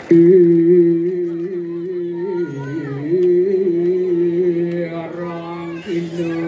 Orang Indo.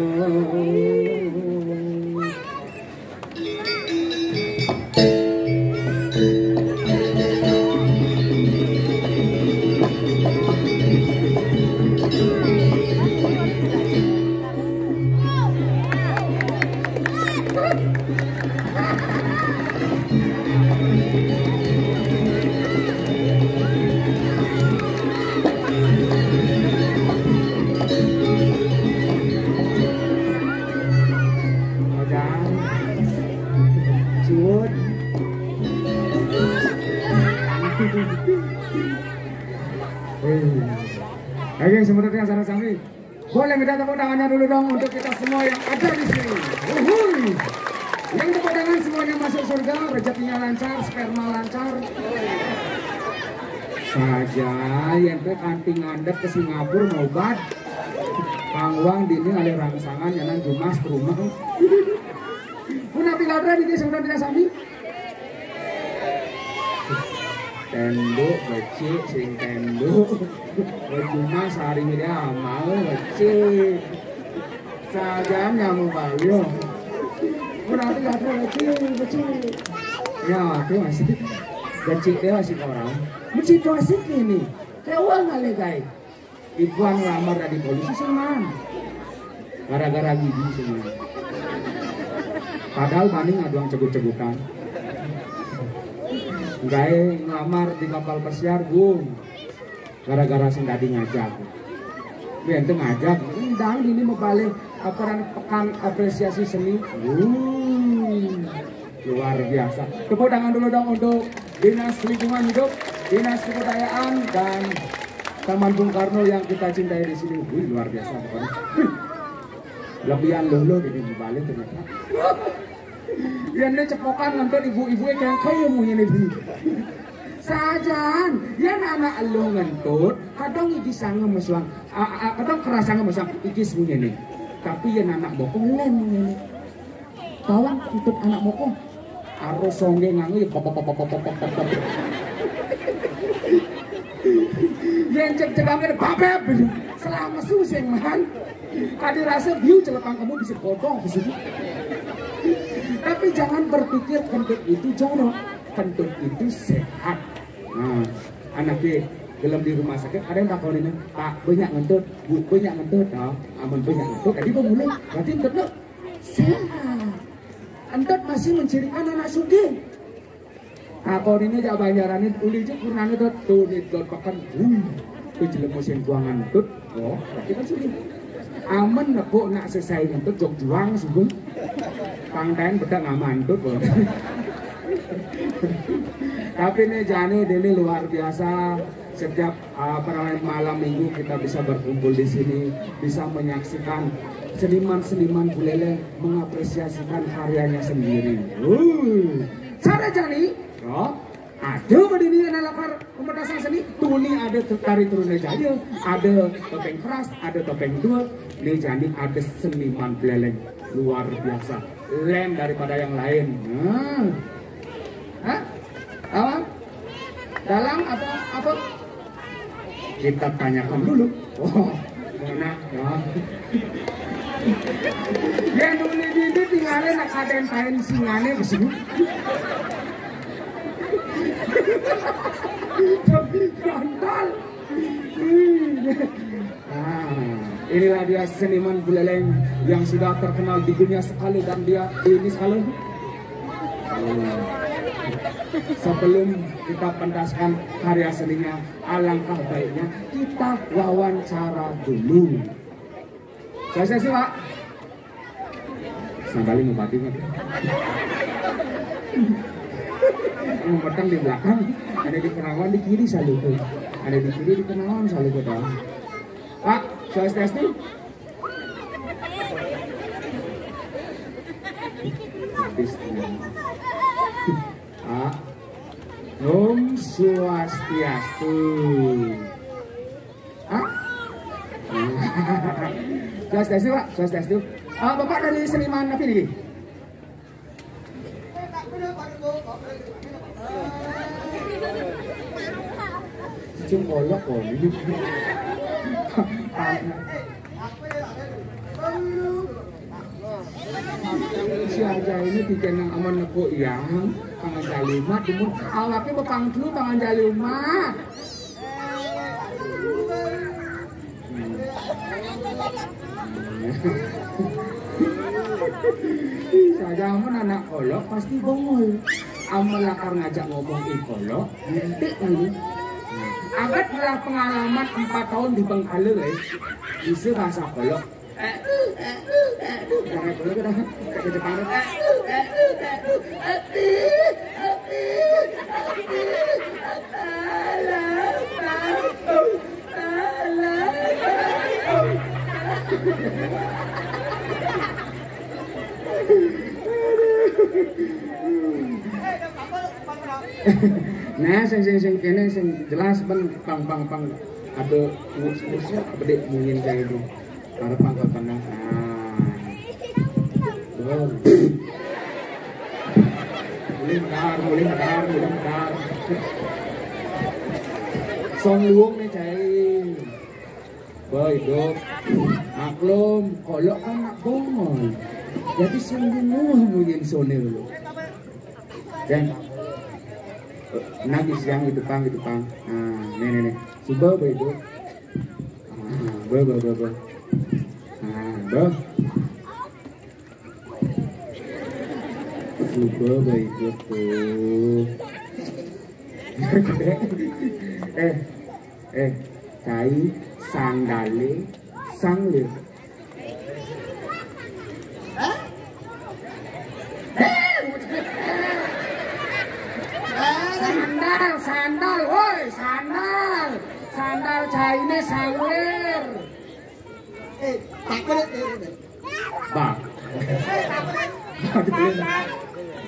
Oke, sebenarnya sana sami. Boleh minta tepuk tangannya dulu dong untuk kita semua yang ada di sini. Uhuy. Yang tepuk tangan semuanya masuk surga, rezekinya lancar, sperma lancar. Saja yang teh kanting ngandep ke Singapura mau bad. Pangwang dini ada rangsangan yang jumas ke rumah. Puna piladra di sebenarnya sami. Tenduk, becik, sing tenduk. Cuma sehari ini amal, becik. Sajam yang membayu. Berarti gak ada becik. Ya, itu masih becik dia masih orang. Situasi ini, kewang kali guys. Ibuan lamar dari polisi seman. Gara-gara gigi semua. Padahal maning aduang cegut-cegutan. Gae ngelamar di kapal pesiar Gung, gara-gara sing tadi ngajak. Ente ngajak, ndang ini mau balik pekan apresiasi seni. Luar biasa. Tepuk tangan dulu dong untuk Dinas Lingkungan Hidup, Dinas Kebudayaan dan Taman Bung Karno yang kita cintai di sini. Luar biasa pokoknya. Lebihan lolo ini balik ternyata. Yang dia cepokan nonton ibu-ibu yang kayak mau ini sajan yang anak lo ngentut kadang iki sange meswang kadang kerasa ngemesang iki semuanya nih tapi yang anak bokong lem ini tawang tutup anak bokong harus songge ngangu ya pop yang cek-cekangnya babeb selama suseng man kadi rasa view celepang kamu bisa kodong tapi jangan berpikir kentut itu jorok, kentut itu sehat. Nah, anaknya dalam di rumah sakit ada yang takut ini, Pak banyak ngentut, Bu banyak ngentut, aman banyak ngentut. Tadi pemulai, berarti ngentut sehat. Ngentut masih mencirikan anak sugih. Nah, kalau ini jak bayarannya uli je kurang itu tuh di pakan, tuh jelek musim buangan ngentut, berarti kan sugih. Aman nepuk nak selesai ngentut jok juang sugih. Pangten bedak ngamantut loh. Tapi nih Jani ini luar biasa. Setiap malam minggu kita bisa berkumpul di sini, bisa menyaksikan seniman-seniman bulele mengapresiasikan karyanya sendiri. Cara Jani, ada berdiri lakar pementasan seni. Tuni ada tari turunnya Jani, ada topeng keras, ada topeng dua. Nih Jani ada seniman bulele luar biasa. Lem daripada yang lain. Awang? Dalam atau apa? Kita tanyakan dulu. Mana? Yang dulu ini tinggalnya nak kaden kain singane kesini. Kontol. Inilah dia seniman buleleng yang sudah terkenal di dunia sekali dan dia ini sekali. Sebelum kita pentaskan karya seninya, alangkah baiknya kita wawancara dulu. Saya sih Pak. Sambali ngobati nggak? Ngobatan di belakang, ada di Kenawan di kiri selalu tuh, ada di kiri di Kenawan selalu tuh. Pak, saya testing. Om Swastiastu. Swastiastu Pak, Swastiastu. Bapak dari seniman apa ini? Cung kolok kok ini. Si aja ini dikenang aman neko yang pangan jalima demun awake bepang dulu pangan jalima. Saja aman anak kolok pasti bongol. Amal lakar ngajak ngomong kolok, nanti ini. Agak telah pengalaman 4 tahun di Bengkale, bisa bahasa kolok. Jangan kolok dah, ke Jepang. Nah, sing kene sing jelas ben pang ada musik bedek mungkin kayak itu. Arep pangkat tenang. Nah. Mulai medar. Song luang nih cai. Boy, dok. Maklum, kolok kan nak bongol. Jadi sungguh mungkin sone lu. Dan nangis yang itu pang. Nah, nih. Coba boy dok. Bah. Nah, bah. Coba boy dok tuh. Cai sandale sangle. Sandal, woi, sandal caine sangler. Tak boleh. Bah.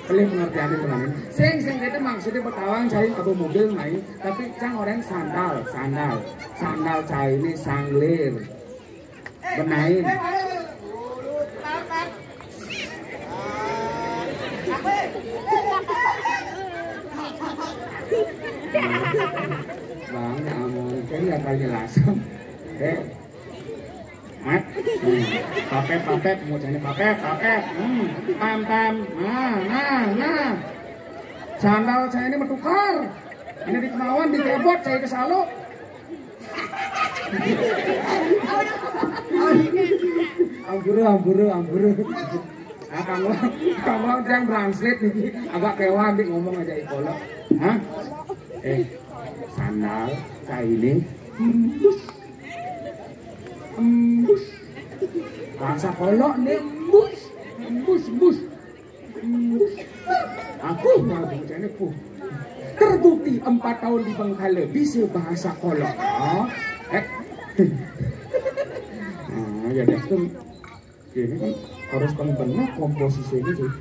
Boleh pengertian itu namanya. Sing itu maksudnya petawang cai abu mobil main, tapi cang orang sandal caine sangler. Benain. Bang, ya ampun, ini apa jelasan? Mat, papet, mau cari papet, pam, nah, sandal saya ini bertukar, ini di kemauan, di kebot, saya ke Salo. Amburu. Ah, kamu yang translate nih, agak kewan nih ngomong aja ikolok, hah? Sandal kayak ini embus bahasa kolok nih embus aku mau bicara pun terbukti 4 tahun di Bengkale bisa bahasa kolok. Nah ya itu ini kan harus benar komposisi gitu.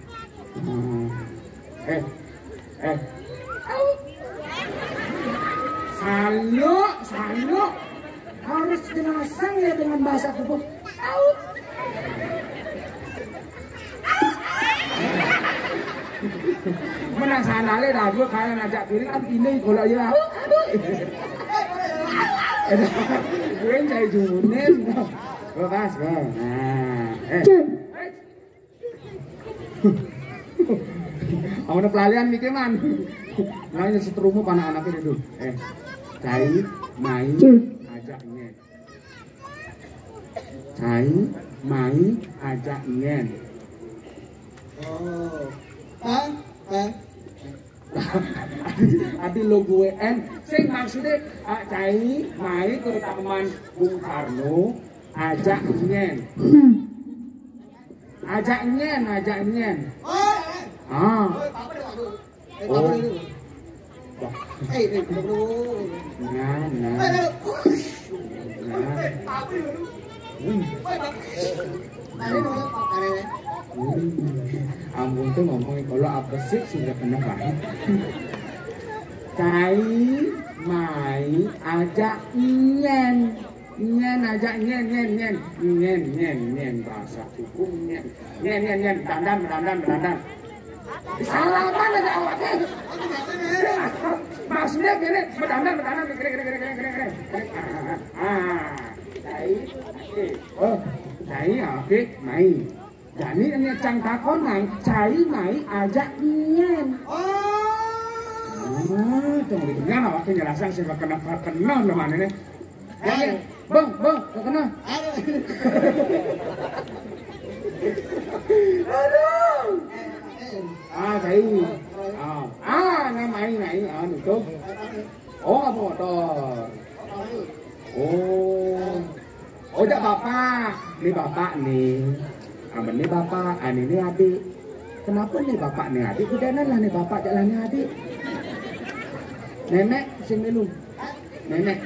Salo harus jelasan ya dengan bahasa tubuh. Menang sanale dah gue kalian ngajak piring kan ini kalau ya. Gue cai junen. Lepas, nah. Awalnya pelalian mikir man. Nanya seterumu panah anaknya itu. Cai main ajak nyen. Cai main ajak nyen. Adi lo gue sing maksudnya cai main ke taman Bung Karno ajak nyen. Ajak nyen. Oh. Ampun tuh ngomongin kalau apa sih sudah kena banget. Cai mai ajak nyen ajak nyen bahasa hukum nyen dandan. Salaman aja awaknya. maksudnya gini, bertanda, gini. Cai, oh, cai, oke, mai. Jadi ini cang takon nai, cai mai ajak nyen. Tunggu di tengah nak waktu nyerasang sih kena teman ini. Bang, kena. Aduh. Cai. Mai, itu. Oh, apa motor? Oh, jak bapak. Ini bapak nih. Ini bapak, ini adik. Kenapa nih bapak nih adik? Udah lah nih bapak jalannya adik. Nenek, sing minum. Nenek.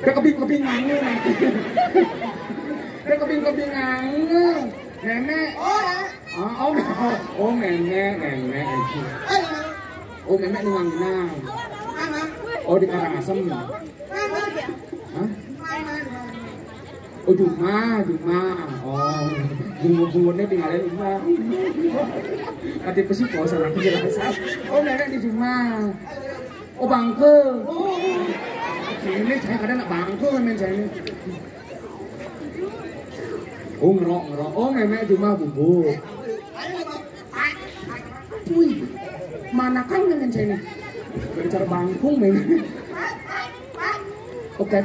Dia kebing-kebingan nanti. Dia kebing-kebingan. Nenek. Oh, nenek. Oh, nenek di mana? Oh, di Karangasem. Hah? Oh, Juma. Oh, bunga-bunganya tinggalin rumah. Tadi pesi kau salah penjelasan. Oh, nenek di Juma. Oh, bangke. Ini saya kadang nak bangke main saya ini. Oh, ngerok. Oh, nenek Juma bubuk. Wih, mana kan main saya ini? Berbicara bangkung main. Oke,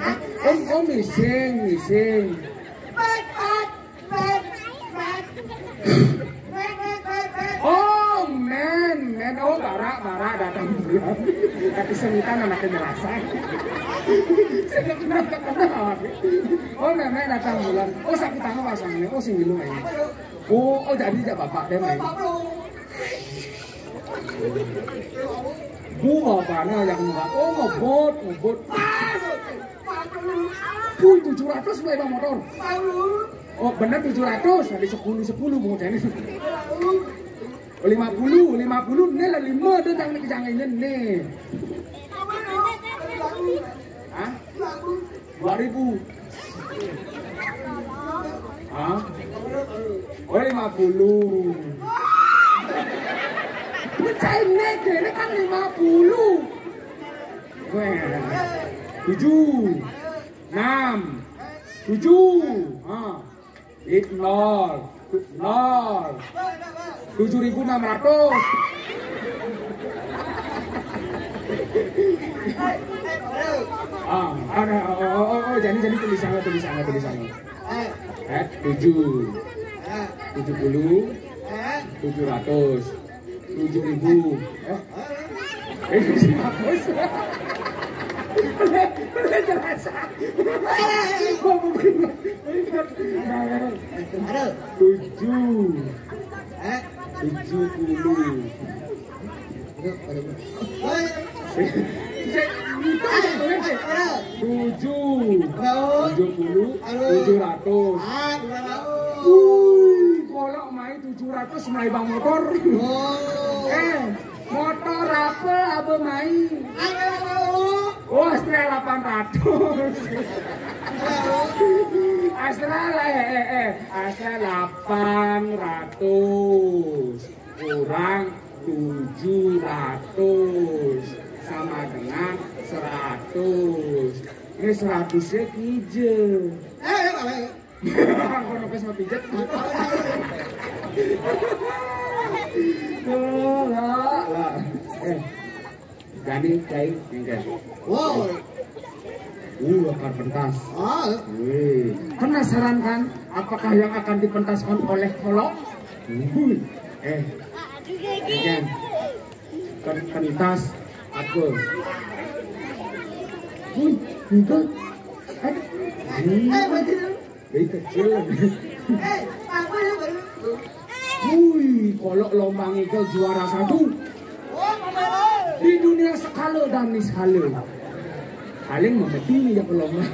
oh mising. Oh men, oh bara datang bulan. Tapi senitan anaknya nyerasang. Saya kenal. Oh nenek datang bulan. Oh sakit tangan pasangnya. Oh sing gilu ini. Oh jadi jak bapak deh main. Bu bapaknya yang enggak. Oh ngebot. Puy 700 mulai bang motor. Oh bener 700, ada 10 mau jadi. 50 ini lah 5 dia jangan ini. Hah? 2000. Hah? Oh 50. Percaya ini kan 50. 7 6 7 0 7.600. Jadi tulisannya 7 70 700 7.000 Kalau main 700 mulai bang motor. Motor apa main? Oh, Astra 800. Astra 800 kurang 700 sama dengan 100. Ini 100-nya hijau. Kalau nukes mau pijat. Jadi kayak wow. Akan pentas. Penasaran kan? Apakah yang akan dipentaskan oleh kolok? Pentas apa? Enggak. Dari kecil. Kolok lomba ngigel juara 1 di dunia skala dan skala. Paling membetini ya pelomba.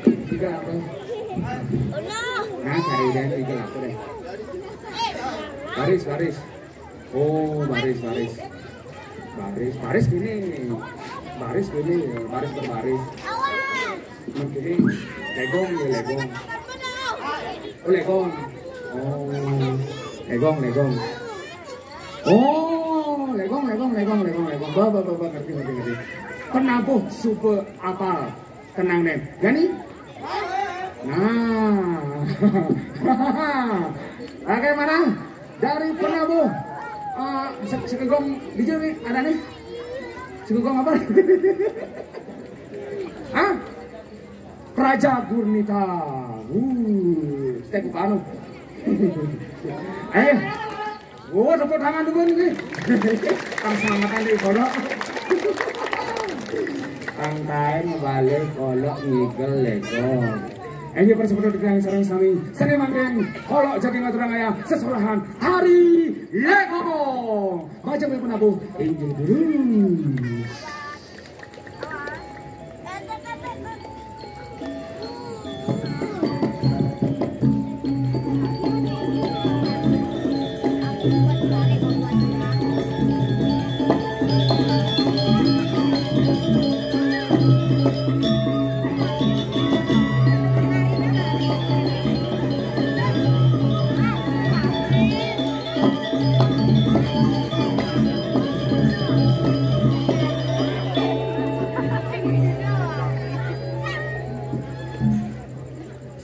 Tiga apa? Nah, cari dan tiga apa deh? Baris. Oh, baris gini. Baris berbaris. Begini, legong. Oh, legong. Oh, legong. Ba, ngerti. Penabuh super apal. Tenang, Den. Gani? Nah. Bagaimana? Dari penabuh Sekegong di nih ada nih. Sekegong apa? Hah? Raja Gurnita. Stek anu. Tepuk tangan dulu nih. Kang selamatan di kolok. Kang taen balik kolok ngigel legong. Ini persepeda yang sarang sami seni manggen kolok jadi ngaturang ayah sesolahan hari Lego baca yang penabuh injil dulu.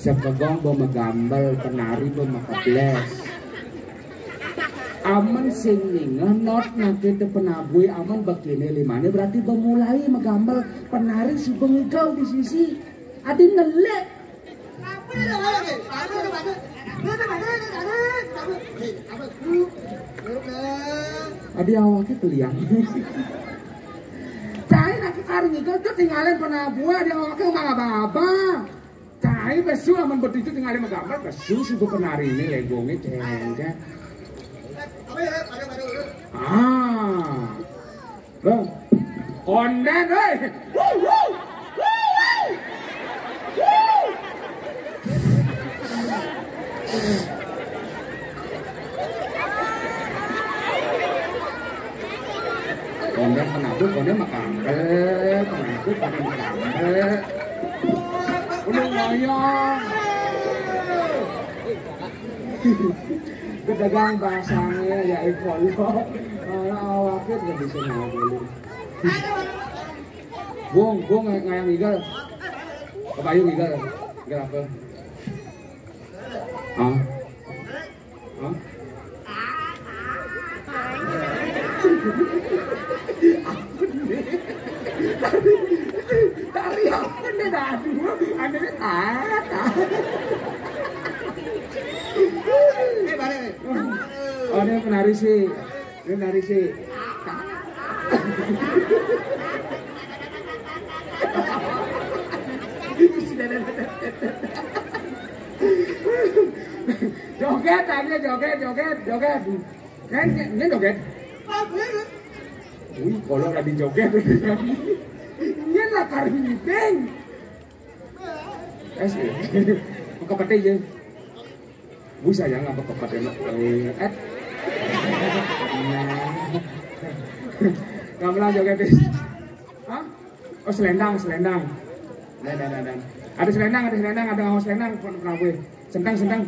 Sekegong bemegambal penari bemekables aman sing ningah not nanti te penabui aman begini limane berarti bemulai megambal penari si bengkau di sisi adi ngelek adi awaknya keliang cai nak kari ngigel tuh tinggalin penabui adi awaknya umang apa-apa. Cai besu aman berdiri tinggalin menggambar besu suku penari ini legongnya cengket. Bang, onden, onden penabuk, onden menggambar, penabuk pada menggambar. Udah ngoyong. Pedagang bahasanya ya kolok. Kalau awaknya gak bisa ngobrolin. Bung ngayang igal. Kebayung igal. Igal apa? Hah? Tari apa nih tadi? Ada nih oh ini penari sih. Joget aja joget. Kan ini joget. Kalau tadi joget. Ini lah karibeng. Kepete je. Sayang apa kepete gamelan joget. Hah? Oh selendang. Dan. Ada selendang, ada ngau selendang pernah gue. Sendang.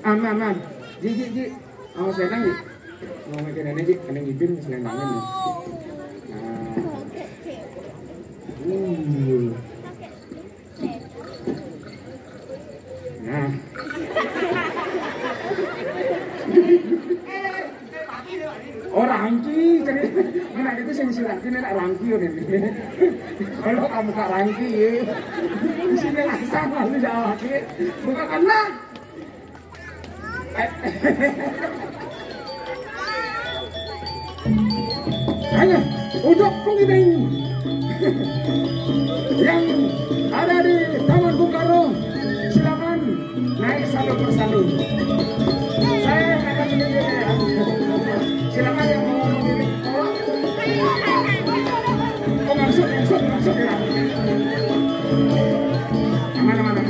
Aman. Ji. Ngau selendang ji. Ngau makin nenek ji, kena ngibin selendangnya nih. Nah. Oh rangki, jadi mana itu sih rangki nenek rangki ini. Kalau kamu kak rangki, di sini langsung lalu jawab, bukan kena. Hanya untuk pengibing yang ada di Taman Bung Karno, silakan naik satu persatu. Saya akan menunjukkan. Silakan yang mau memilih tolong. Oh maksud ya. Mana.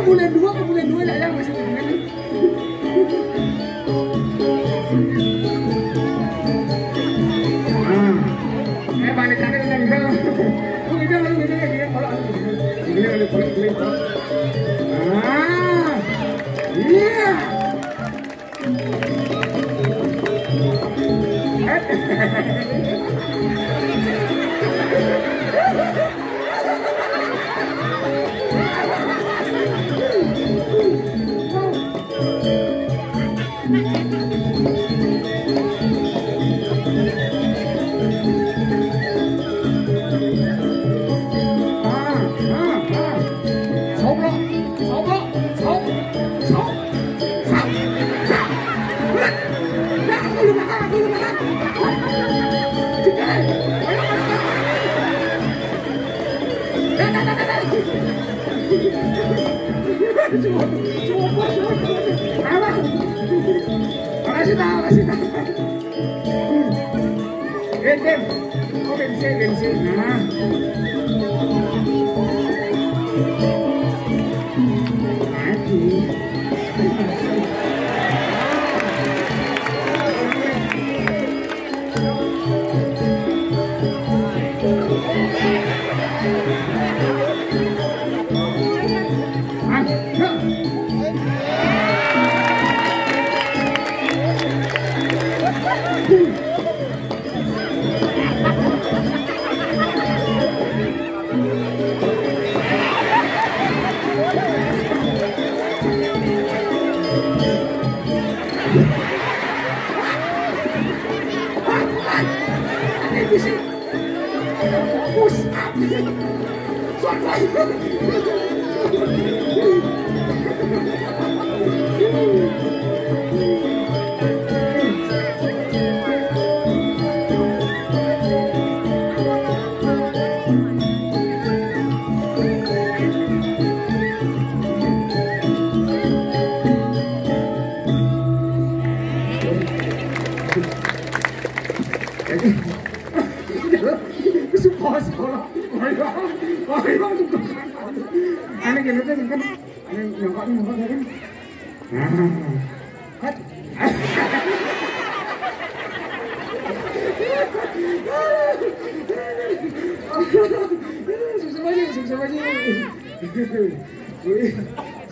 bulan 2 ke bulan 2 lah masih dengan. Balik lagi dengan kita. Kita lalu dia kalau ini ada kulit. Iya.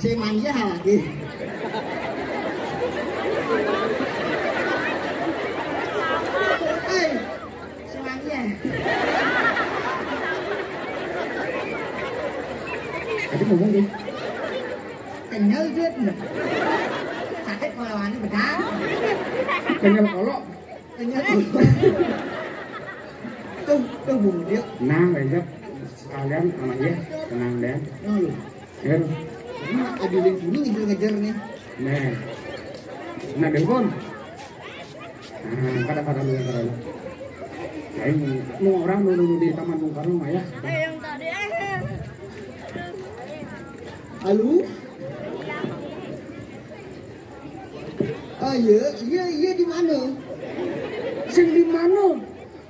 Si manja lagi. Hei, si manja. Tadi ngomong deh. Kenyal deh. Sakit kolawannya bedang. Kenyal kolok. Kenyal. Tuh bung dia. Nah, banyak sekalian sama dia tenang deh. Ya. Ada yang kuning ngejar nih. Nah dengkon. Kata-kata lu. Mau orang dulu di Taman Bung Karno ya. Yang tadi Halo? Ah iya di mana? Sing di mana?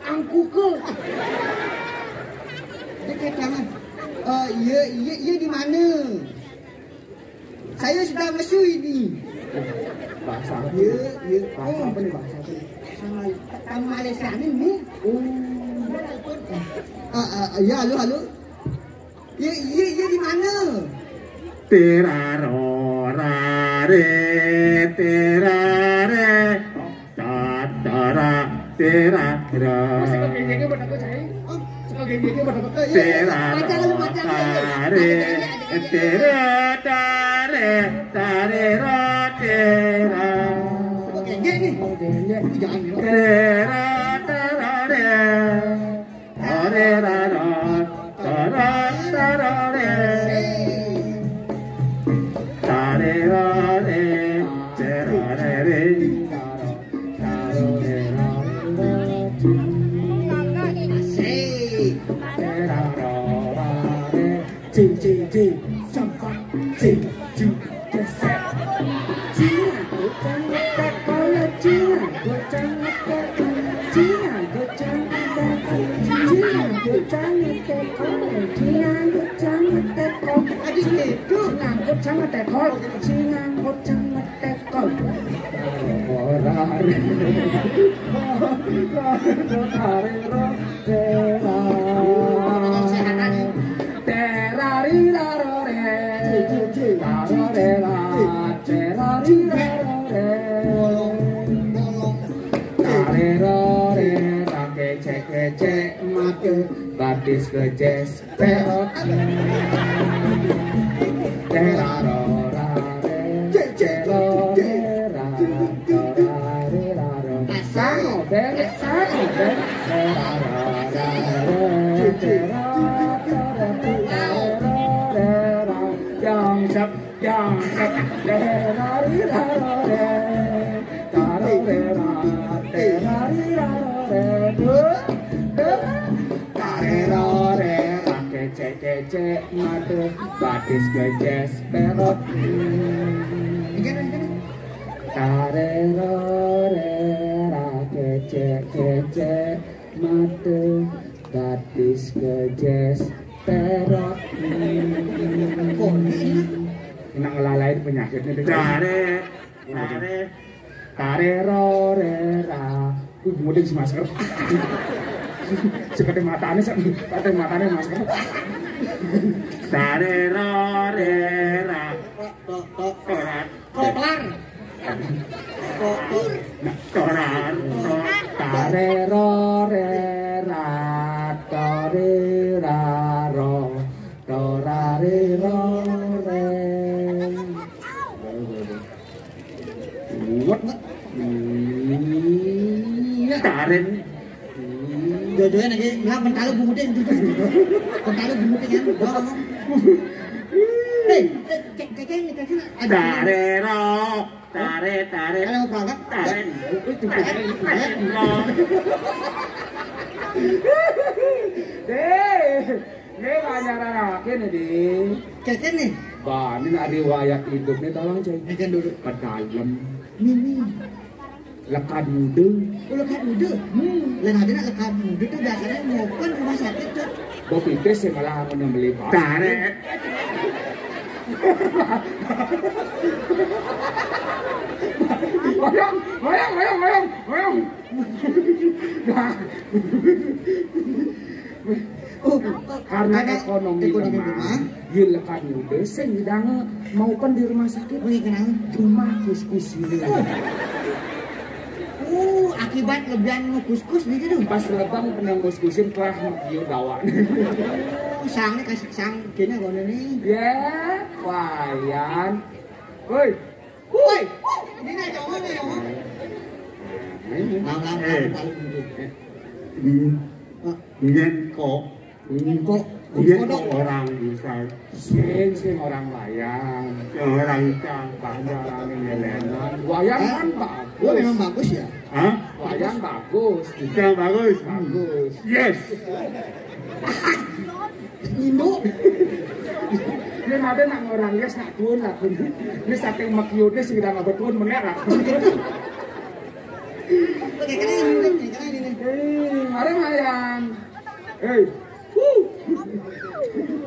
Angku ke. Dekat tangan. Iya di mana? Saya sudah masuk ini. Bahasa apa? Iya. Bahasa apa nih bahasa apa nih? Sama Malaysia ini. Ya halo. Iya di mana? Terarorare tatara terara. Suka geng-gengnya buat aku cai. Suka geng-gengnya buat aku. Terarorare terara. Oke, gini. Jangan Adik itu kocang ngetekol, singang kocang ngetekol. Orare, cek mate batis kejes perot terarora sano ben yang sep cek mate batis kejes perot tarerorera kece mate batis kejes perot enak ngelalain penyakitnya tarerorera mudik si masker seperti matanya masker tarerorera tarerorera toreraro torarerore taren Jodohnya lagi nggak mentalo bumutin mentalo bumutin kan bohong. Tarero tare kalau mau berangkat taren ini ngajaran akin nih keken nih bah ini ada wayak hidup nih tolong coy keken dulu pedalem ini lekat muda lekat muda lain ada lekat muda tuh biasanya ngopen rumah sakit tuh Bopi pes sih malah mau beli pas tare Wayang. Karena ekonomi lemah, yul lekan muda sedang maupun di rumah sakit. Cuma kus-kus ini. Akibat lebihan ngekus-kus gitu. Pas lebang pernah kus-kusin kelah yul dawan. Sangnya kasih sang kena kau ini. Ya, wayan. Woi. Ini nak jauh ni jauh. Nyen kok orang bisa Sing orang wayang. orang cang Banyak ngelenan. Wayang kan bagus. Memang bagus ya. Hah? Wayang bagus. Cang bagus. Bagus. Yes. Indo. Ini ada nak orang guys nak tuan lah. Ini saking makyutnya sih udah nggak betul menerah. Oke, kena ini. Ada wayang.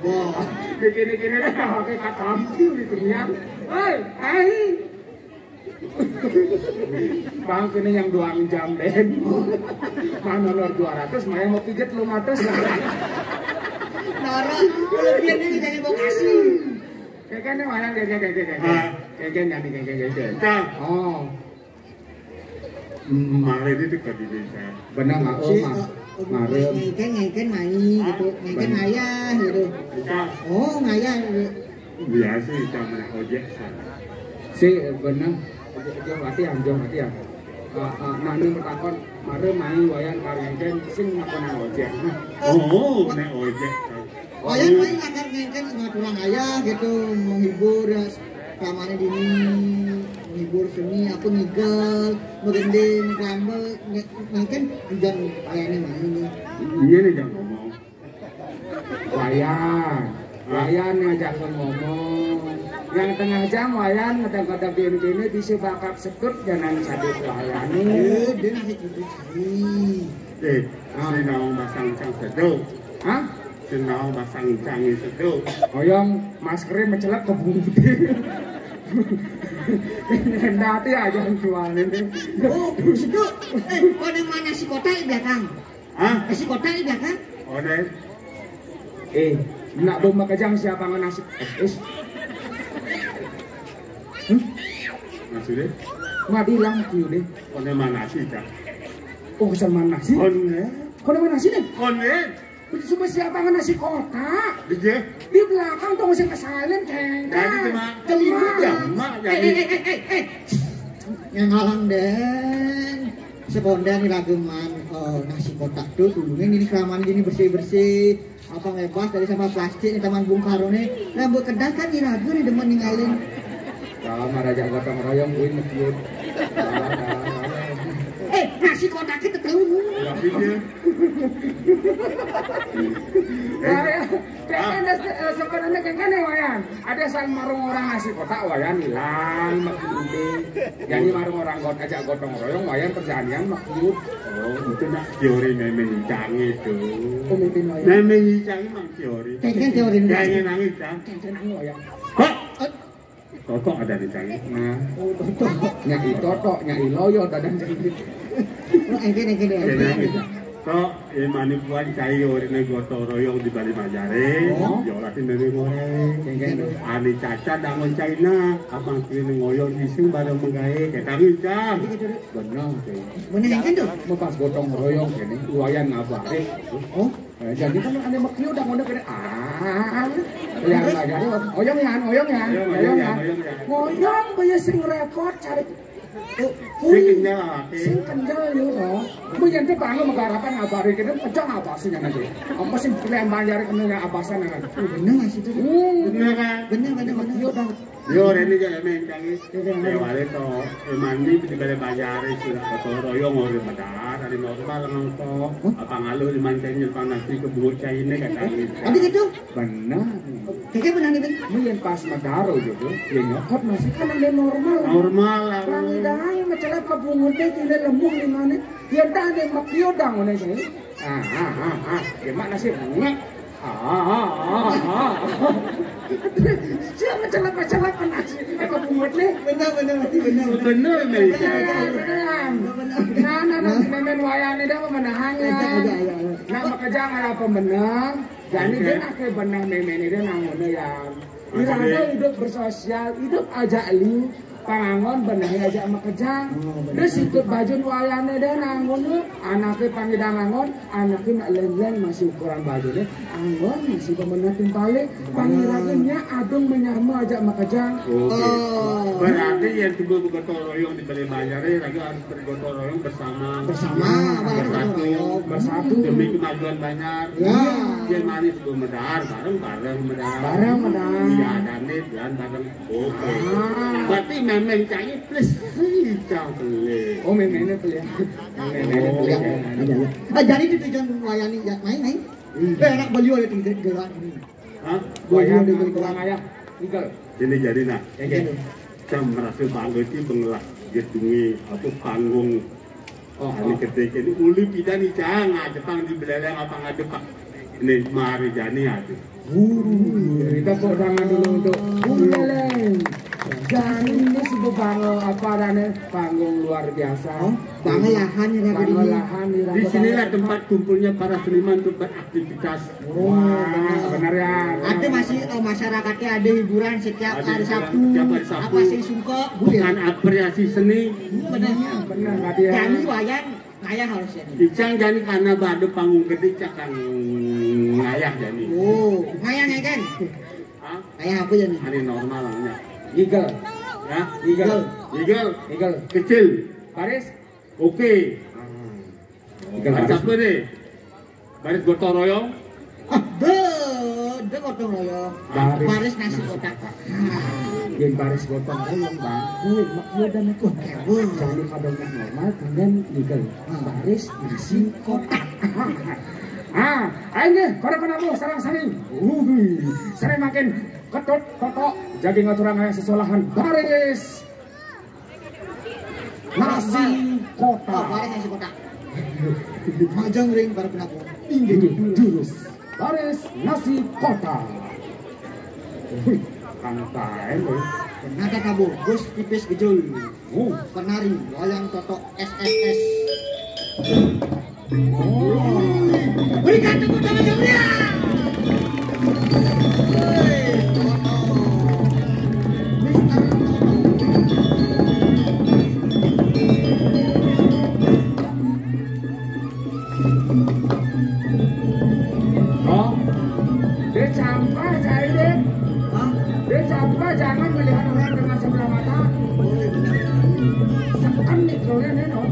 Wah, Gini dah pakai kata gitu ya. Bang ini yang 2 jam deh. Bang nomor 200, main mau pijet lu mates lah. Nora, kelebihan ini jadi vokasi. Kayaknya mana kayak. Cang. Oh, Mari itu dekat di desa. benar mak Marem. Ngeken main gitu, ngeken ayah gitu. Cang. Oh, ngayah gitu. Biasa kita naik ojek sana. Si benar. Jom hati ya. Nah ini bertakon Marem main wayang karengken sing ngapain ojek. Oh, naik ojek. Ayah main akar ngeken ngaturan ayah gitu, menghibur ya. Kamarnya dini, menghibur seni, aku ngigel, merending, rambel, ngeken hujan ayahnya main. Iya nih jangan ngomong. Wayan ngajak ngomong. Yang tengah jam wayan kadang-kadang gini bisa bakap sekut jangan sadis wayan. Dia nanti gitu cari. Si nawang basang cang sedo. Hah? Senau masang canggih seduk. Hoyong maskernya mencelak ke bumi. Nanti aja yang jualin deh. Oh, seduk. Kau yang mana si kota di belakang? Hah? Si kota di belakang? Oh deh. Nak domba kejang siapa yang nasi? Maksudnya? Nggak bilang tuh deh. Kone mana sih kak? Oh kesel mana sih? Kone? Kau mana sih nih? Kone? Cuma siapa yang nasi kota? Dia? Di belakang tuh masih kesalin ceng. Jadi cuma kelima jama jadi. Yang ngalang den. Sekondan di rageman nasi kotak tuh dulunya ini kelamaan gini bersih-bersih. Apa bebas dari sama plastik di taman Bung Karno nih. Nah buat kedai kan di ragu nih demen ninggalin. Kalau maraja gotong royong gue mekiut. Nasi kotak kita tahu. Tapi dia. Kayaknya sebenarnya kayaknya wayan. Ada sang marung orang nasi kotak wayan hilang makin jadi marung orang ajak gotong royong wayan perjalanan makin. Oh itu nak teori memang canggih itu. Pemimpin wayan. Memang canggih mang teori. Kayaknya teori ini. Kayaknya nangis kan? Kayaknya nangis wayan. Hah? Toto ada di canggih. Nah, nyai toto, nyai loyo dadang jadi. Engke deh. Kayaknya Tok, mani puan cai ori ne gotong royong di Bali Majare, jolatin dari goreng. Ani caca dangon China, abang kini ngoyong ising bareng menggae, kayak tadi cah. Benar, Bener yang kan tuh? mau pas gotong royong ini, luayan apa? Oh, Jadi kan ada makio udah ngono kene yang ngajari oyong yan, ngoyong bae sing repot cari Sikingnya laki. sing kendel yo loh. Mu yen teh bangun megarapan abari kene pecah apa sih nanti. Apa sing pilih banjar kene apa sana kan. bener nggak sih itu? Bener kan? Bener. Yo dah. Yo rene jangan main canggih. Lewale to, mandi di Bali Majare sudah gotong royong ori medar, ada normal nongko. Apa ngaluh di mancing nyelpan nasi kebun China kayak tadi. Ada gitu? Benar. Kayaknya bener nih Ben. Mu yen pas medaro gitu, ya nyokot masih kan ada normal. Normal lah. Rangi dahai macalah kabungun teh tidak lembung di mana? Ya dah ada makio dang mana sih? Gimana sih? Siapa macalah nasi? Kabungun teh. Bener. Bener nih. Nah, memen wayang ini dah pemenahannya. Nak makajang apa menang? Jadi dia nak ke benang memen ini nangono yang. Irada hidup bersosial, hidup aja lu. Pangangon benahnya aja sama kejang. Dia sikut baju wayane deh nangon anaknya pangidang angon, anaknya nak leng masih ukuran bajunya. Angon masih pemenatin balik. Pangiragannya adung menyarma aja sama kejang. Oke. Berarti yang timbul gotong royong di Bali Majare lagi harus bergotong royong bersama. Bersatu Demi kemajuan banyak. Ya. Yang manis sebelum medar, bareng medar. Iya, dan bareng. Oke. Berarti memang canggih plus sih beli. Oh memennya tuh ya. Jadi itu tujuan melayani ya main. Enak beli oleh gerak ini. Hah? Wayang tulang ayam. Tinggal. Ini jadi nak. Jam merasa bangga itu bengelah gedungi apa panggung. Oh, ini ketika ini uli pidan ni jangan Jepang di belakang apa ngade pak. Ini mari jani ada. Kita tangan dulu untuk uleleng. Dan ini sebuah apa adanya panggung luar biasa. Bangun lahan nih Panggung lahan Di sinilah tempat kumpulnya para seniman untuk beraktivitas. Wah, benar ya. Ada masih masyarakatnya ada hiburan setiap Ada hari Sabtu. setiap hari Sabtu. Apa sih suka? Bukan apresiasi seni. Benar nggak dia? Kami wayang ngayah harusnya. Icang jadi karena bade panggung gede cakan ngayah jadi. Oh, ngayah kan? Hah? Ngayah apa jadi? Hari normal lah. Eagle, Ya, eagle, eagle kecil. baris. Oke. Eagle Baris baris. apa deh? Baris gotong royong. De gotong royong. Baris. Baris nasi kotak. Yang baris gotong royong bang. Maknya dan aku. Jadi kadang normal kemudian eagle. Baris nasi kotak. Ayo kono sarang-saring. Sering makin ketut kotok jadi ngaturang aya sesolahan baris nasi kotak. Baris nasi kotak. Majang ring baru kena Ini jurus baris nasi kota. Kantai loh. Ternyata kabur, bos tipis gejol. Penari wayang totok SSS. Berikan tepuk tangan yang meriah. Dia campak saya deh. Dia campak jangan melihat orang dengan sebelah mata. Sekan nih kalian ya dong.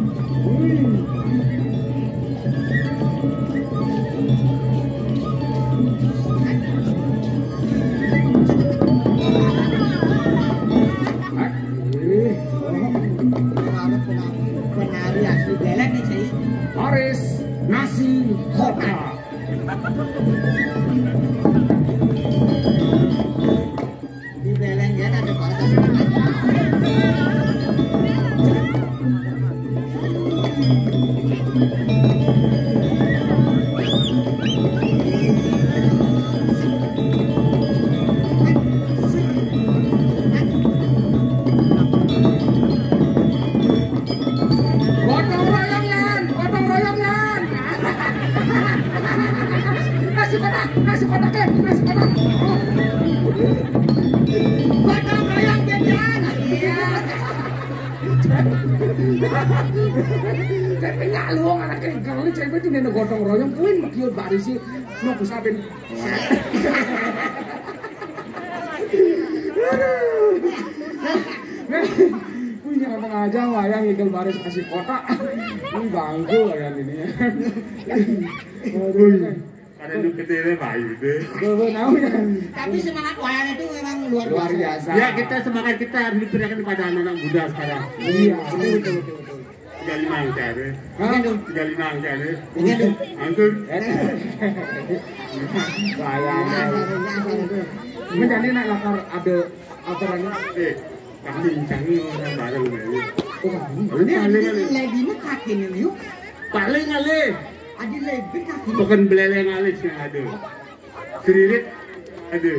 Penari asli Beleng nih sih. Baris nasi kota. Di Beleng ya ada batas semangat. Gotong royong Yan, gotong royong Yan. Nasi kotak ke, nasi kotak. Gotong royong Yan. Tapi nggak luang anak kalau cewek itu nene gotong royong kuin makiut barisi mau kusabin. Punya ngomong aja wayang ikel baris kasih kotak. Ini bangku wayang ini. Aduh. Ada nu ketele baik deh. Tapi semangat wayang itu memang luar biasa. Ya kita semangat kita harus diberikan kepada anak-anak muda sekarang. Iya, Betul. 35 angka deh. Iya dong. 35 angka deh. Iya dong. Angkut. Wayang. Asal itu. Menjadi nak lakar ada aturannya. Kami orang bareng ini. Ini lebihnya kaki nih yuk. Paling alih. Adi lebih kaki. Bukan beleleng alis yang ada. Siririt ada.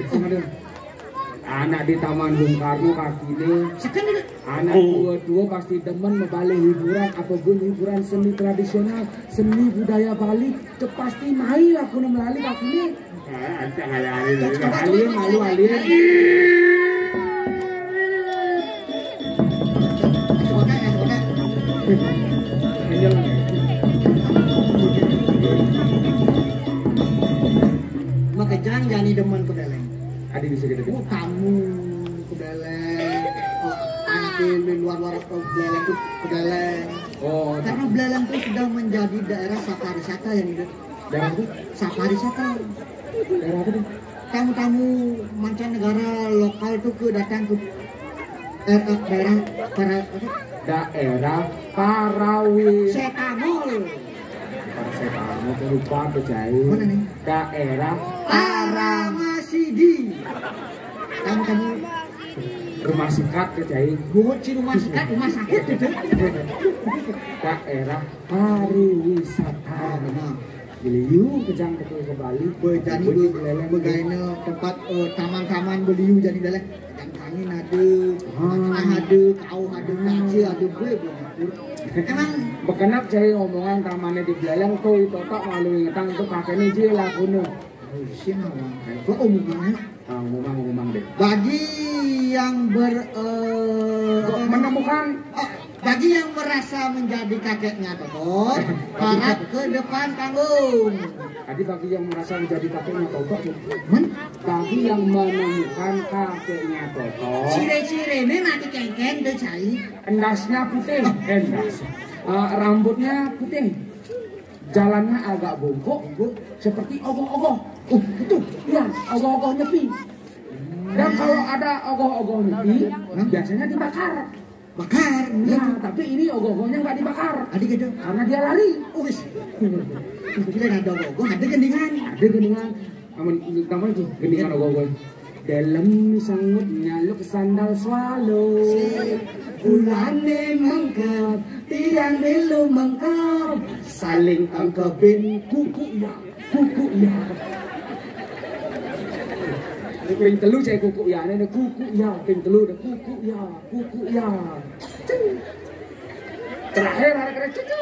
Anak di Taman Bung Karno kakinya. Sekarang Anak tua pasti demen membalik hiburan apapun hiburan seni tradisional, seni budaya Bali. Pasti mai aku melalui kakinya. Ancang alih-alih. Alih. Maka jangan jadi demen ke Beleng. Adi bisa kita Oh, kamu ke Beleng. Oh, anak di luar ke Beleng itu ke Beleng. Oh, Karena Beleng itu sudah menjadi daerah safari-wisata yang itu. daerah itu? Safari-wisata. Daerah apa nih? Tamu-tamu mancanegara lokal itu datang ke daerah Daerah Parawis. Setamol. Saya kamu lupa percaya. Mana nih? Daerah Paramasidi. Tamu-tamu Rumah Sikat percaya. buat si rumah sikat rumah sakit itu. Daerah pariwisata. Nah, Beliau kejang betul ke Bali. jadi begini tempat taman-taman beliau jadi Beleng. Dan kami ada kau ada ngaji ada gue emang Bekenap saya omongan tamannya di Beleleng tuh itu tak malu ingetang itu kakeknya je lakunya. siapa gua omongannya Ngomong deh. bagi yang Menemukan bagi yang merasa menjadi kakeknya Totot, harap ke depan panggung. tadi bagi yang merasa menjadi kakeknya Toto, bagi yang menemukan kakeknya Toto, Cire-cire ini mati kengkeng deh cai. endasnya putih, endas, rambutnya putih, jalannya agak bongkok, seperti ogoh-ogoh. Itu Ya, ogoh-ogoh nyepi. Dan kalau ada ogoh-ogoh nyepi, biasanya dibakar. bakar. Ya, tapi ini ogoh-ogohnya nggak dibakar. Adik itu. Karena dia lari. Wis. Kita ada ogoh, ada gendingan. Ada geningan. Aman, tambah itu geningan ogoh-ogoh. Dalam sangutnya luk sandal swallow. Bulane mengkap, tiang dulu mengkap. Saling angkepin kukunya. Ping telu cai kuku ya ini kuku ya ping telu ada kuku ya terakhir ada kena cucu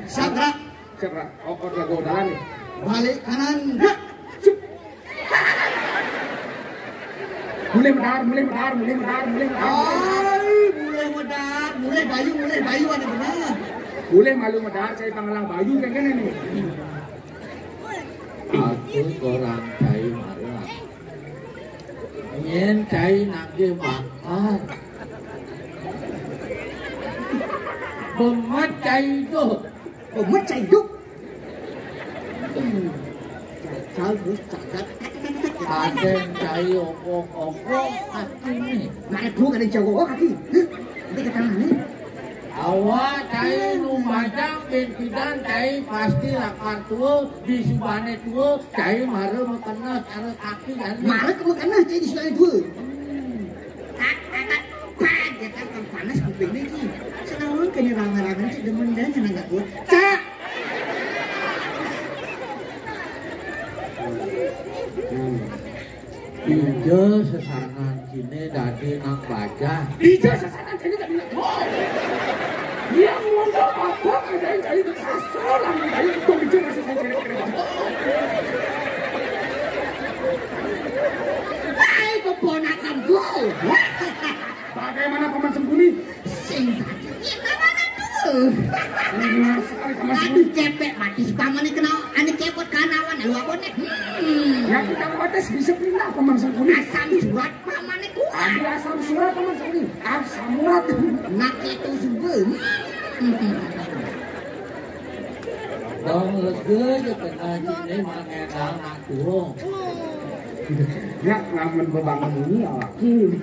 Sabrak. Sabrak. Oh, lagu dalam nih. Balik kanan. Mulai medar. Ay, mulai bayu ada benar. Mulai malu medar, saya panggalang bayu kayak gini nih. Aku korang cai marah. Nyen cai nak makan. Pemacai itu. Pemacai duk. Cacat, cacat. Kadang cai okok kaki ni. Nak dulu ada jago kaki. Nanti ke tangan ni. Awak cai lumajang bintidan cai pasti lakar tua di subane tua cai marah makana cara kaki kan. Marah kamu kena cai di subane tua. Panas kuping ni ki. Senawan kena rangan-rangan cik demen dah jangan enggak kuat. Cak. Ija sesanan kini dadi nak baca. Ija sesanan kini dadi nak baca. Yang mondok apa ada yang cari sasaran dari itu ija sesanan kini kena baca. Hai keponakan gua. Bagaimana paman sembunyi? Sing tadi mana tu? Aduh cepek mati paman ni kena ane cepot kanawan lu apa ni? Ya kita batas bisa pindah paman sembunyi. Asam surat paman ni kuat. Ada asam surat paman sembunyi. Asam surat. Nak itu sumber. Dong lega je kena kini mengenal nak turun. Ya namun bebangun ini laki.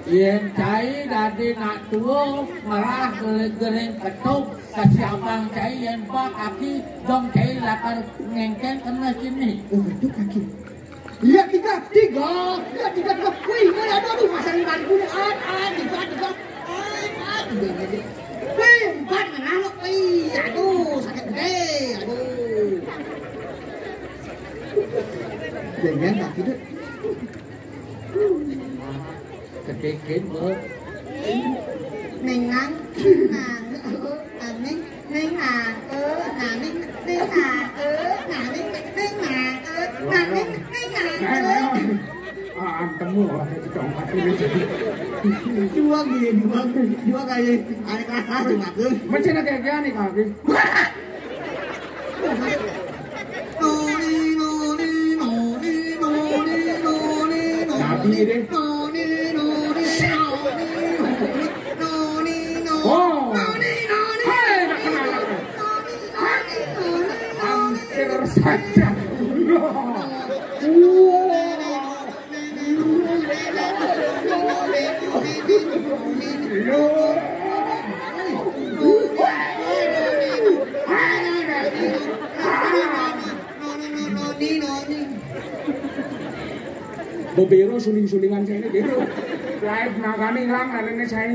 Yang cai dadi nak tua marah gering ketuk kasih abang cai yang pak kaki dong cai lapar ngengkeng kena sini. Oh itu kaki. Lihat tiga. Wih, aduh masa ni balik punya. Tiga. Wih, empat mana lo? Wih, aduh sakit gede. Aduh. Jangan kaki tu. Kedekin ber. Nengang, Temu orang itu keempat ini jadi dua kali ada kelas rumah tu. macam nak kayak ni kaki. Nabi deh. Oh, hai nak kenal. Hampir saja. Bobero suling-sulingan saya ini bero. Live nakani hilang nanene saya.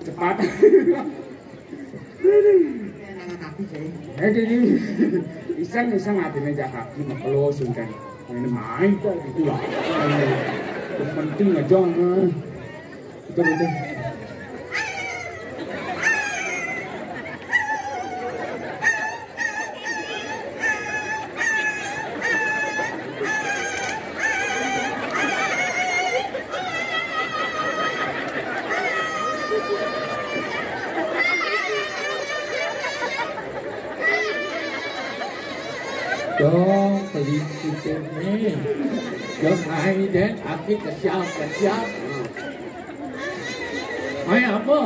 Cepat. Jadi iseng hatinya Jakaki maklo sungkan. Ini main kok gitu lah. Yang penting ngejong. Betul. Dong teliti ni. Dong hai dan aki kesiap. Hai apa?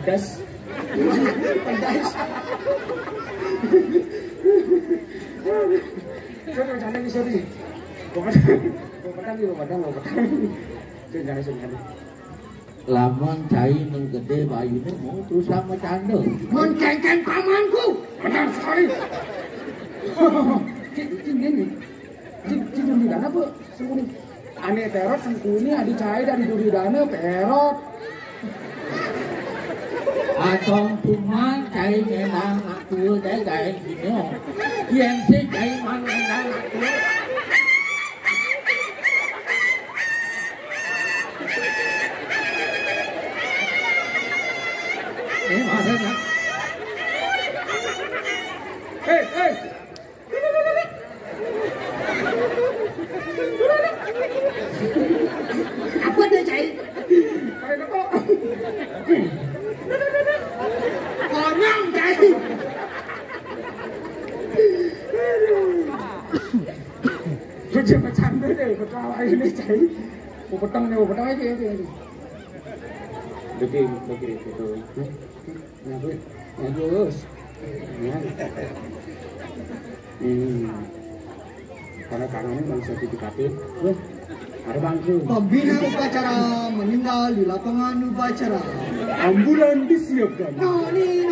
pedas. Kan jangan bisa di. Bukan jangan jangan. Lamun cai nu gede bayune mau terus sama canda. Mon kengkeng pamanku. Benar sekali. Ini. Cing di dana apa? Sungguh aneh terot sengkuni adi cai dari duri dana terot. Atong tuman cai memang aku dai gai gini. Yang si cai man memang aku. Ada nak? Hey. Apa dia cai? Kayak apa? Konyang cai. Macam bercanda deh, ketawa ini cai. Mau petang aja. Oke, itu. Bagus. Karena kangen bang sertifikatif. Ada bangku. Pembina upacara meninggal di lapangan upacara. Ambulan disiapkan. Noni.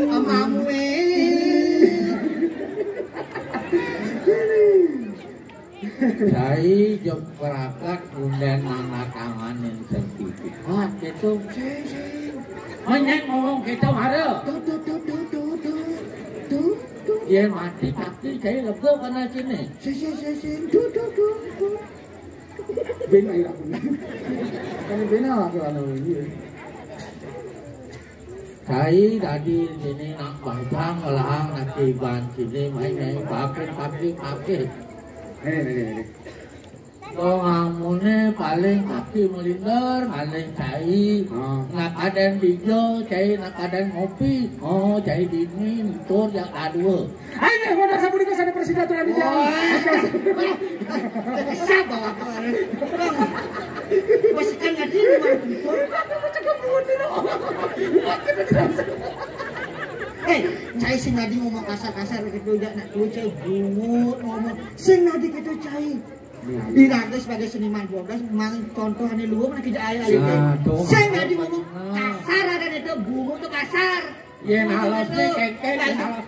Amamu Cai jom perakat undan nana tanganin sertifikat itu. Banyak ngomong kita ada. Dia mati kaki cai lega kena sini. Bina ilah benar. Kan bina lah kalau ini. Cai tadi sini nak bantang lah nak ban sini main pakai. Ini. Kau ngamune paling kaki melingkar, paling cai. Nak ada hijau, cai nak ada ngopi. Oh, cai dingin, itu yang kedua. Ayo, mana sabun di sana persidaturan di jalan. siapa? Masih kan ngadil cai sing nadi ngomong kasar-kasar gitu jak nak tuh cai bungut ngomong sing nadi gitu cai. Diraga sebagai seniman 12 memang contohnya lu mana kerja air. Sing nadi ngomong kasar ada itu bungut tuh kasar. Yang halusnya kengkeng halus.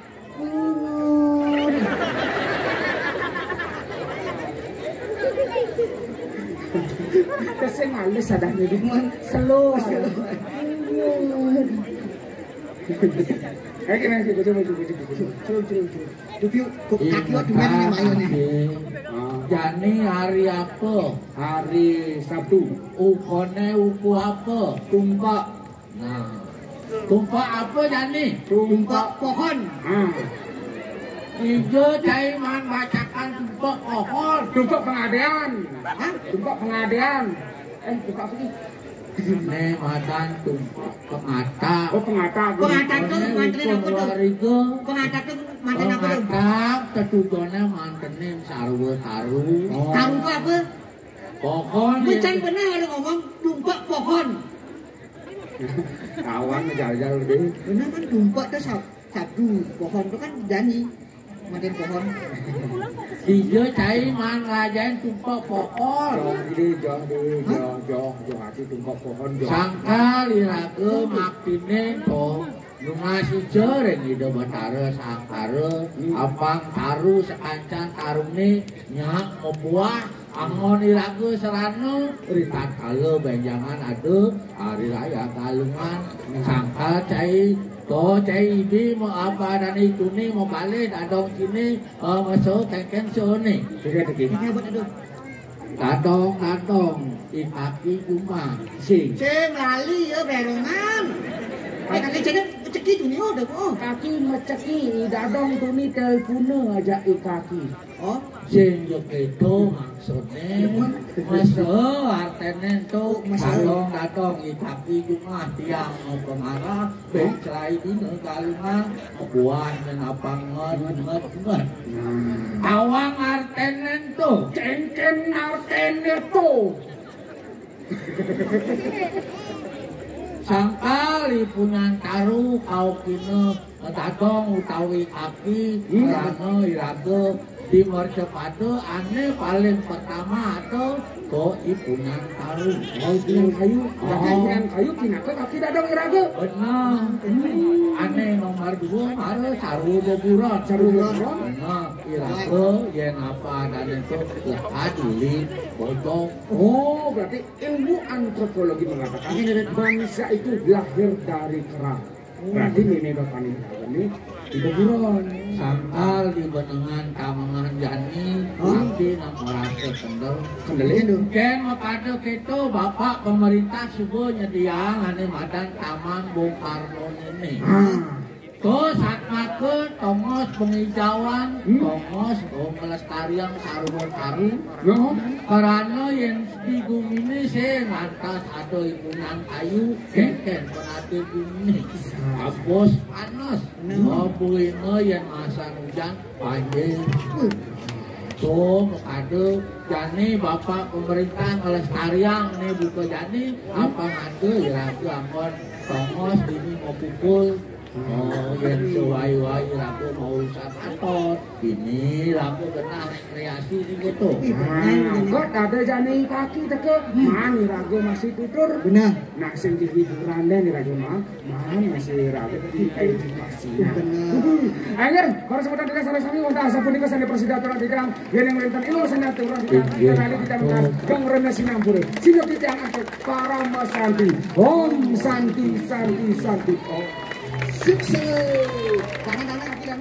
Kasi malis ada nih dengan slow. Kayak gimana sih coba. Kaki waktu mana mayonya? Jani hari apa? Hari Sabtu. Ukone uku apa? Tumpak. Nah, tumpak apa Jani? Tumpak pohon. Ijo cai man bacakan tumpak pohon. Tumpak pengadean. Tumpak pengadean. Tumpak apa sih? Ne madan tumpak pengata. Oh pengata. Pengata tuh mantan apa tuh? Pengata tuh mantan apa tuh? Pengata ketujone mantenin sarwa taru. Taru tuh apa? Pohon. Bukan benar ada ngomong tumpak pohon. Kawan ngejar-jar deh. Benar kan tumpak tuh sabdu. Pohon tuh kan jani. Mantan pohon. Ijo cai man rajain tumpak pohon. Jong hati tumpak pohon. Sangka liraga maktine to lunga sucereng ida batara sangkara apang taru sekancan tarune nyak membuah angon iraga serana ritat kala benjangan ada hari raya kalungan sangka cai to cai di mau apa dan itu nih mau balik adong sini masuk kengkeng sini Datong kaki cuma sing lali ya berengan. Kaki jadi ceki tu ni ada oh. Kaki maceki dadong tu ni telpuna aja kaki. Oh, sing yo itu maksudnya masuk artene tu datong kaki cuma tiang mau pengarah ben celai dina kalungan buan kenapa nget. Awang artene tu Cengken artene tu. Sangkali punyan taru kau kina tatong utawi kaki karena iraga di mercepatu ane paling pertama atau ko ipunyan taru. Oh, punyan kayu. Punyan kayu kinaka kaki dadong iraga. Benar. Ane nomor 2 mare saru boburon. Saru boburon. Benar. Iraga yang apa dan itu adili bodong. Oh, berarti ilmu antropologi mengatakan manusia itu lahir dari kerang. Berarti ini bapak ini di boburon. Sangkal di benengan kamangan jani nanti nang merasa kendel ken makado keto bapak pemerintah subuh nyedia ane madan taman Bung Karno ini to saat make tongos pengijauan tongos melestarian sarubon taru karena yang di bumi ini saya ngantas ada ibunan kayu keken penati bumi abos panas ngobuino yang masa hujan banjir tuh ada jani bapak pemerintah melestarian nih buka jani apa ngadu ya aku angkon tongos ini mau pukul oh yang sewai-wai lagu mau sapatot ini lagu kena rekreasi di gitu kok ada jani kaki teke mani ragu masih tutur benar nah sing di hiburan dan ragu mah masih ragu di edukasi anger kalau sebentar kita salah sami untuk asa punika sane persidaran di kang yang melintan ilo sangat turun kita kali kita mengas kang rene sinampure sino kita angkat para masanti om santi santi santi oh sukses tangan-tangan kita